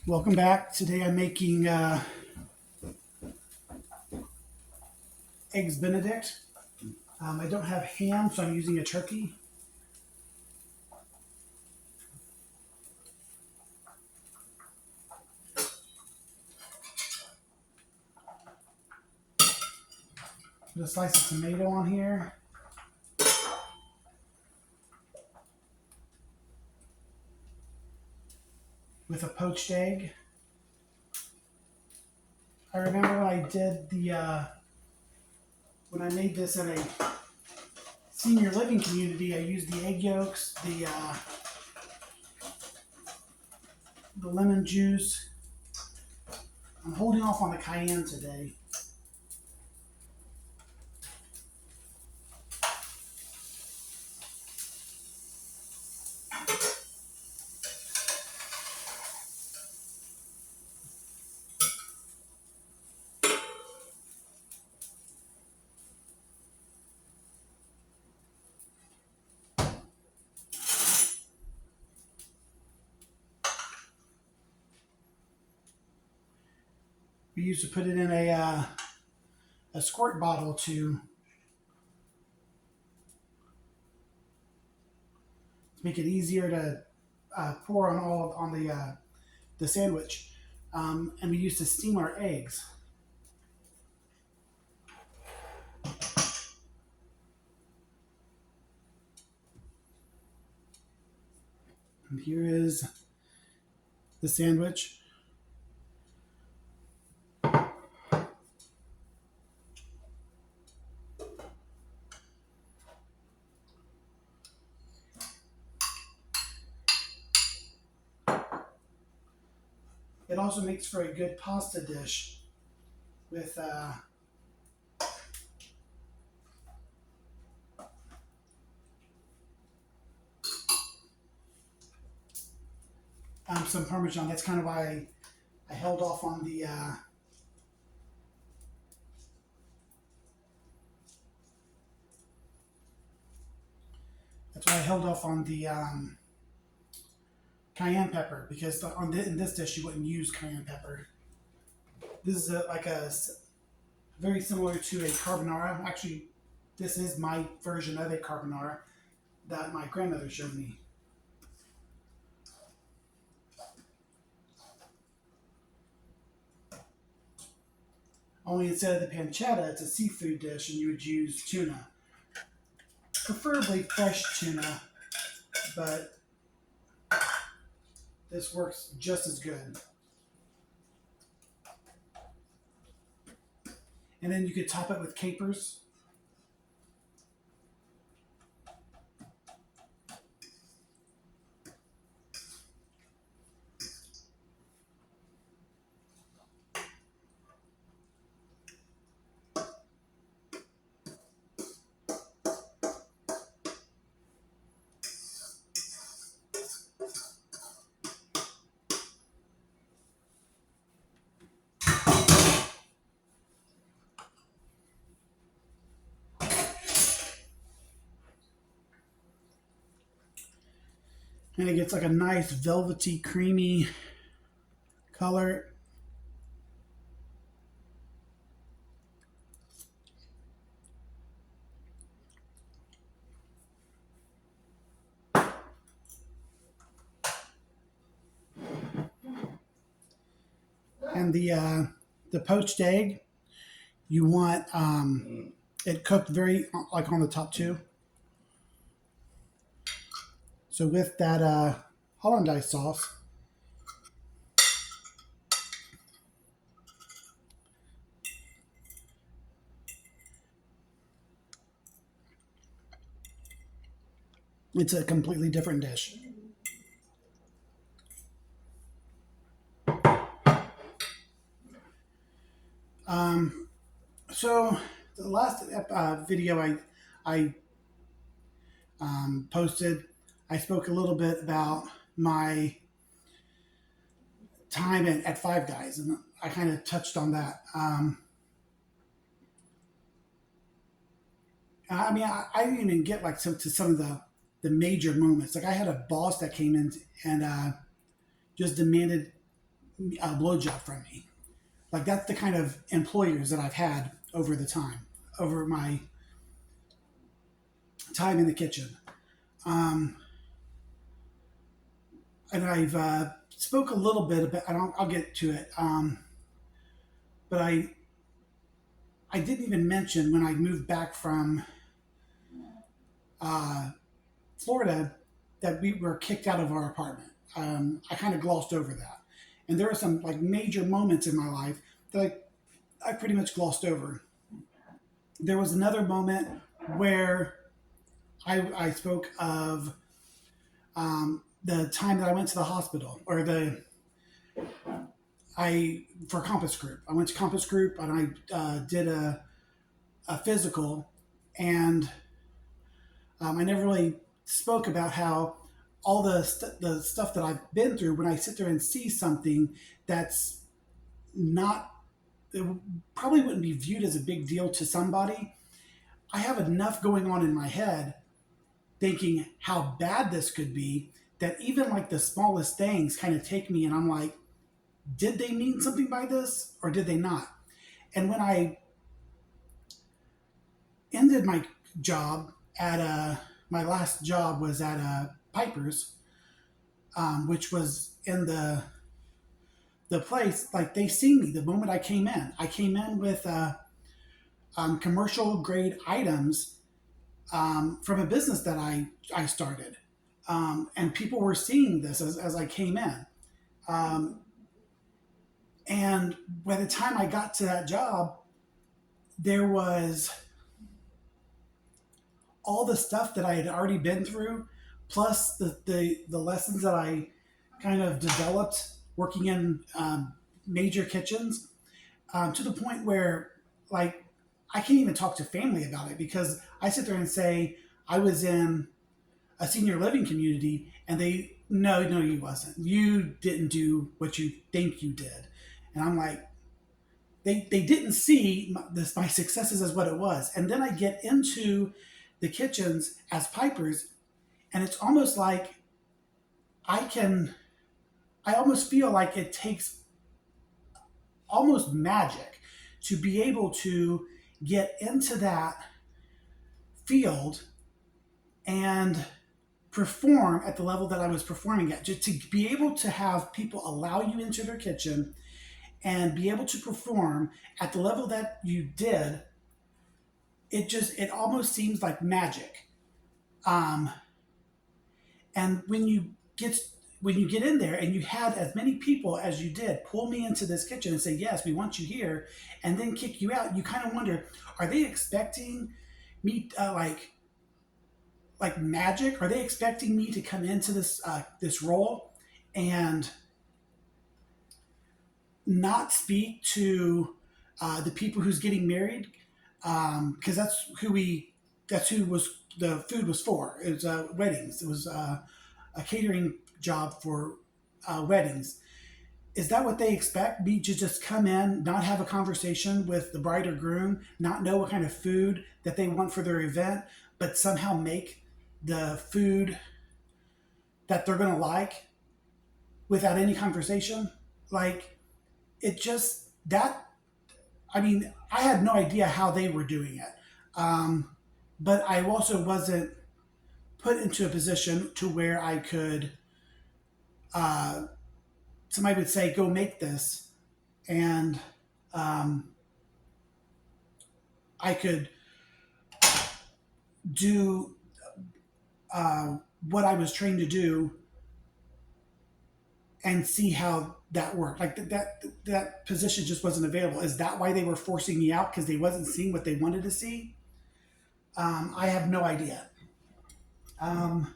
Welcome back. Today I'm making eggs Benedict. I don't have ham, so I'm using a turkey. Put a slice of tomato on here. With a poached egg. I remember when I did when I made this in a senior living community, I used the egg yolks, the lemon juice. I'm holding off on the cayenne today. We used to put it in a squirt bottle to make it easier to pour on the sandwich. And we used to steam our eggs. And here is the sandwich. It also makes for a good pasta dish with some Parmesan. That's kind of why I held off on the cayenne pepper, because in this dish you wouldn't use cayenne pepper. This is very similar to a carbonara. Actually, this is my version of a carbonara that my grandmother showed me. Only instead of the pancetta, it's a seafood dish, and you would use tuna, preferably fresh tuna, but this works just as good. And then you could top it with capers. And it gets like a nice velvety, creamy color. And the poached egg, you want it cooked very like on the top too. So with that hollandaise sauce, it's a completely different dish. So the last video I posted, I spoke a little bit about my time at Five Guys, and I kind of touched on that. I mean, I didn't even get like to some of the major moments. Like I had a boss that came in and just demanded a blowjob from me. Like that's the kind of employers that I've had over my time in the kitchen. Um, and I've spoke a little bit about. I'll get to it. But I didn't even mention when I moved back from uh, Florida that we were kicked out of our apartment. I kind of glossed over that, and there were some like major moments in my life that I pretty much glossed over. There was another moment where I spoke of the time that I went to the hospital, or the I for Compass Group. I went to Compass Group and I did a physical, and I never really spoke about how all the stuff that I've been through. When I sit there and see something that's not, it probably wouldn't be viewed as a big deal to somebody. I have enough going on in my head thinking how bad this could be, that even like the smallest things kind of take me, and I'm like, did they mean something by this or did they not? And when I ended my job at my last job was at Piper's, which was in the place, like they seen me the moment I came in. I came in with commercial grade items from a business that I started. And people were seeing this as I came in. Um, and by the time I got to that job, there was all the stuff that I had already been through, plus the lessons that I kind of developed working in major kitchens, to the point where like I can't even talk to family about it, because I sit there and say I was in a senior living community, and they no, you wasn't. You didn't do what you think you did, and I'm like, they didn't see my successes as what it was. And then I get into the kitchens as pipers, and it's almost like I can. I almost feel like it takes almost magic to be able to get into that field and perform at the level that I was performing at. Just to be able to have people allow you into their kitchen and be able to perform at the level that you did, it almost seems like magic. Um, and when you get in there and you had as many people as you did pull me into this kitchen and say, yes, we want you here, and then kick you out, you kind of wonder, are they expecting me like magic? Are they expecting me to come into this role and not speak to the people who's getting married? Because that's who was the food was for. It was weddings. It was a catering job for weddings. Is that what they expect me to just come in, not have a conversation with the bride or groom, not know what kind of food that they want for their event, but somehow make the food that they're going to like without any conversation? Like, it just, that, I mean, I had no idea how they were doing it. Um, but I also wasn't put into a position to where I could, uh, somebody would say, go make this. And um, I could do what I was trained to do and see how that worked. Like that position just wasn't available. Is that why they were forcing me out? Because they wasn't seeing what they wanted to see? I have no idea. Um,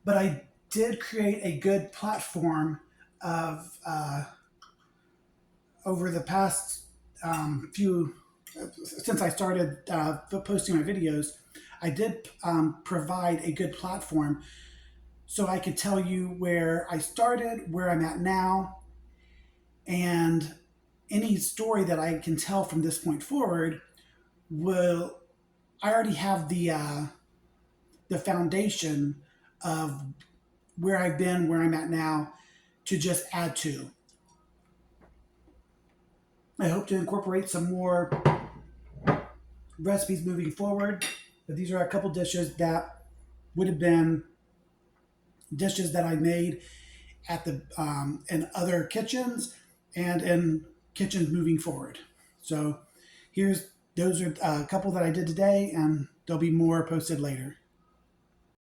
but I did create a good platform of over the past few since I started posting my videos. I did provide a good platform so I could tell you where I started, where I'm at now, and any story that I can tell from this point forward will. I already have the foundation of where I've been, where I'm at now, to just add to. I hope to incorporate some more recipes moving forward. But these are a couple dishes that would have been dishes that I made at the in other kitchens and in kitchens moving forward. So here's those are a couple that I did today, and there'll be more posted later.